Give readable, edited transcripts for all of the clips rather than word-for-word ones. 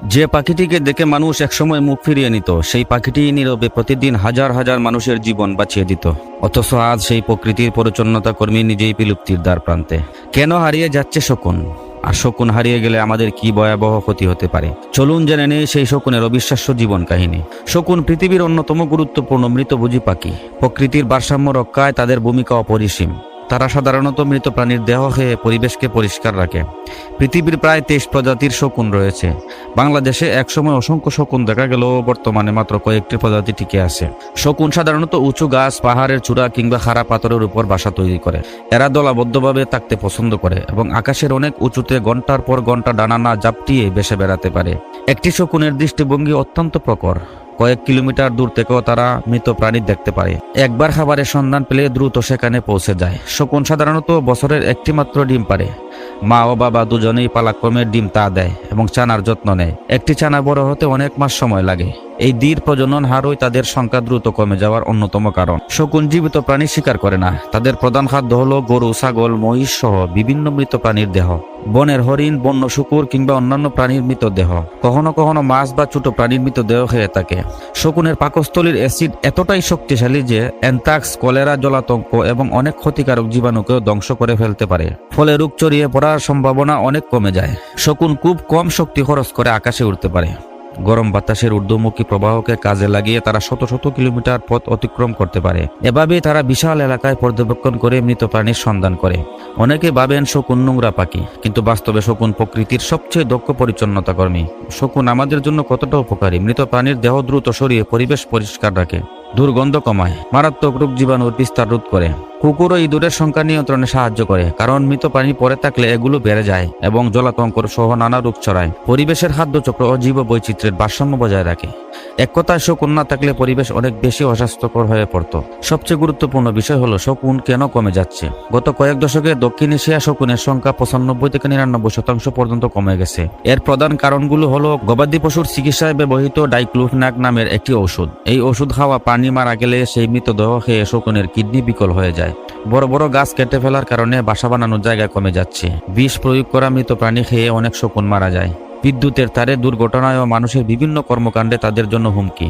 যে পাখিটিকে দেখে মানুষ একসময় মুখ ফিরিয়ে নিত, সেই পাখিটি নীরবে প্রতিদিন হাজার হাজার মানুষের জীবন বাঁচিয়ে দিত। অথচ আজ সেই প্রকৃতির পরিচ্ছন্নতা কর্মী নিজেই বিলুপ্তির দ্বার প্রান্তে। কেন হারিয়ে যাচ্ছে শকুন? আর শকুন হারিয়ে গেলে আমাদের কি ভয়াবহ ক্ষতি হতে পারে? চলুন জেনে নেই সেই শকুনের অবিশ্বাস্য জীবন কাহিনী। শকুন পৃথিবীর অন্যতম গুরুত্বপূর্ণ মৃতভোজী পাখি। প্রকৃতির ভারসাম্য রক্ষায় তাদের ভূমিকা অপরিসীম। তারা সাধারণত মৃত প্রাণীর দেহ খেয়ে পরিবেশকে পরিষ্কার রাখে। পৃথিবীর প্রায় 23 প্রজাতির শকুন রয়েছে। বাংলাদেশে একসময় অসংখ্য শকুন দেখা গেলেও বর্তমানে মাত্র কয়েকটি প্রজাতি টিকে আছে। শকুন সাধারণত উঁচু গাছ, পাহাড়ের চূড়া কিংবা খাড়া পাথরের উপর বাসা তৈরি করে। এরা দলবদ্ধভাবে থাকতে পছন্দ করে এবং আকাশের অনেক উঁচুতে ঘন্টার পর ঘন্টা ডানা না ঝাপটিয়ে ভেসে বেড়াতে পারে। একটি শকুনের দৃষ্টিভঙ্গি অত্যন্ত প্রখর। কয়েক কিলোমিটার দূর থেকেও তারা মৃত প্রাণী দেখতে পারে। একবার খাবারের সন্ধান পেলে দ্রুত সেখানে পৌঁছে যায়। শকুন সাধারণত বছরের একটি মাত্র ডিম পারে। মা ও বাবা দুজনেই পালাক্রমে ডিম তা দেয় এবং ছানার যত্ন নেয়। একটি ছানা বড় হতে অনেক মাস সময় লাগে। এই দীর প্রজনন হারই তাদের সংখ্যা দ্রুত কমে যাওয়ার অন্যতম কারণ। শকুন জীবিত প্রাণী শিকার করে না। তাদের প্রধান খাদ্য হলো গরু, ছাগল, মহিষ সহ বিভিন্ন মৃত প্রাণীর দেহ। বনের হরিণ, বন্য শুকুর কিংবা অন্যান্য প্রাণীর মৃতদেহ, কখনো কখনো মাছ বা ছোট প্রাণীর মৃতদেহ খেয়ে থাকে। শকুনের পাকস্থলীর অ্যাসিড এতটাই শক্তিশালী যে অ্যানথ্রাক্স, কলেরা, জলাতঙ্ক এবং অনেক ক্ষতিকারক জীবাণুকেও ধ্বংস করে ফেলতে পারে। ফলে রোগ ছড়িয়ে পড়ার সম্ভাবনা অনেক কমে যায়। শকুন খুব কম শক্তি খরচ করে আকাশে উড়তে পারে। গরম বাতাসের ঊর্ধ্বমুখী প্রবাহকে কাজে লাগিয়ে তারা শত শত কিলোমিটার পথ অতিক্রম করতে পারে। এভাবেই তারা বিশাল এলাকায় পর্যবেক্ষণ করে মৃত প্রাণীর সন্ধান করে। অনেকে ভাবেন শকুন নোংরা পাখি, কিন্তু বাস্তবে শকুন প্রকৃতির সবচেয়ে দক্ষ পরিচ্ছন্নতা কর্মী। শকুন আমাদের জন্য কতটা উপকারী! মৃত প্রাণীর দেহ দ্রুত সরিয়ে পরিবেশ পরিষ্কার রাখে, দুর্গন্ধ কমায়, মারাত্মক রোগ জীবাণুর বিস্তার রোধ করে। কুকুর ও ইঁদুরের সংখ্যা নিয়ন্ত্রণে সাহায্য করে, কারণ মৃত প্রাণী পড়ে থাকলে এগুলো বেড়ে যায় এবং জলাতঙ্ক সহ নানা রোগ ছড়ায়। পরিবেশের খাদ্যচক্র ও জীব বৈচিত্র্যের ভারসাম্য বজায় রাখে। এক কথায় শকুন না থাকলে পরিবেশ অনেক বেশি অস্বাস্থ্যকর হয়ে পড়ত। সবচেয়ে গুরুত্বপূর্ণ বিষয় হলো শকুন কেন কমে যাচ্ছে। গত কয়েক দশকে দক্ষিণ এশিয়া শকুনের সংখ্যা 95 থেকে 99% পর্যন্ত কমে গেছে। এর প্রধান কারণগুলো হলো গবাদি পশুর চিকিৎসায় ব্যবহৃত ডাইক্লোফেনাক নামের একটি ওষুধ। এই ওষুধ খাওয়া প্রাণী মারা গেলে সেই মৃতদেহ খেয়ে শকুনের কিডনি বিকল হয়ে যায়। বড় বড় গাছ কেটে ফেলার কারণে বাসা বানানোর জায়গা কমে যাচ্ছে। বিষ প্রয়োগ করা মৃত প্রাণী খেয়ে অনেক শকুন মারা যায়। বিদ্যুতের তারে, দুর্ঘটনায় ও মানুষের বিভিন্ন কর্মকাণ্ডে তাদের জন্য হুমকি।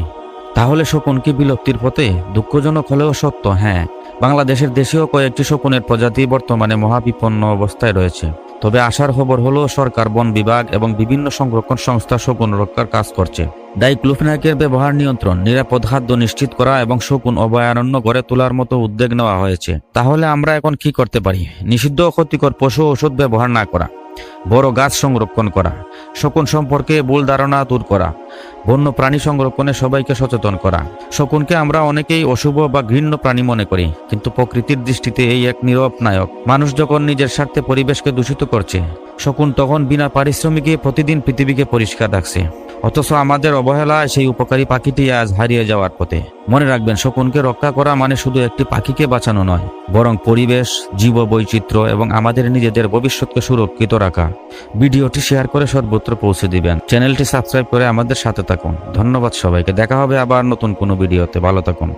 তাহলে শকুন কি বিলুপ্তির পথে? দুঃখজনক হলেও সত্য, হ্যাঁ। বাংলাদেশের দেশেও কয়েকটি শকুনের প্রজাতি বর্তমানে মহাবিপন্ন অবস্থায় রয়েছে। তবে আশার খবর হলো সরকার, বন বিভাগ এবং বিভিন্ন সংরক্ষণ সংস্থা শকুন রক্ষার কাজ করছে। ডাইক্লোফেনাকের ব্যবহার নিয়ন্ত্রণ, নিরাপদ খাদ্য নিশ্চিত করা এবং শকুন অভয়ারণ্য গড়ে তোলার মতো উদ্যোগ নেওয়া হয়েছে। তাহলে আমরা এখন কি করতে পারি? নিষিদ্ধ ও ক্ষতিকর পশু ওষুধ ব্যবহার না করা, বড় গাছ সংরক্ষণ করা, শকুন সম্পর্কে ভুল ধারণা দূর করা, বন্য প্রাণী সংরক্ষণে সবাইকে সচেতন করা। শকুনকে আমরা অনেকেই অশুভ বা ঘৃণ্য প্রাণী মনে করি, কিন্তু প্রকৃতির দৃষ্টিতে এই এক নীরব নায়ক। মানুষ যখন নিজের স্বার্থে পরিবেশকে দূষিত করছে, শকুন তখন বিনা পারিশ্রমিকে প্রতিদিন পৃথিবীকে পরিষ্কার রাখছে। অথচ আমাদের অবহেলায় সেই উপকারী পাখিটি আজ হারিয়ে যাওয়ার পথে। মনে রাখবেন, শকুনকে রক্ষা করা মানে শুধু একটি পাখিকে বাঁচানো নয়, বরং পরিবেশ, জীব বৈচিত্র্য এবং আমাদের নিজেদের ভবিষ্যৎকে সুরক্ষিত রাখা। ভিডিওটি শেয়ার করে সর্বত্র পৌঁছে দিবেন। চ্যানেলটি সাবস্ক্রাইব করে আমাদের সাথে থাকুন। ধন্যবাদ সবাইকে। দেখা হবে আবার নতুন কোনো ভিডিওতে। ভালো থাকুন।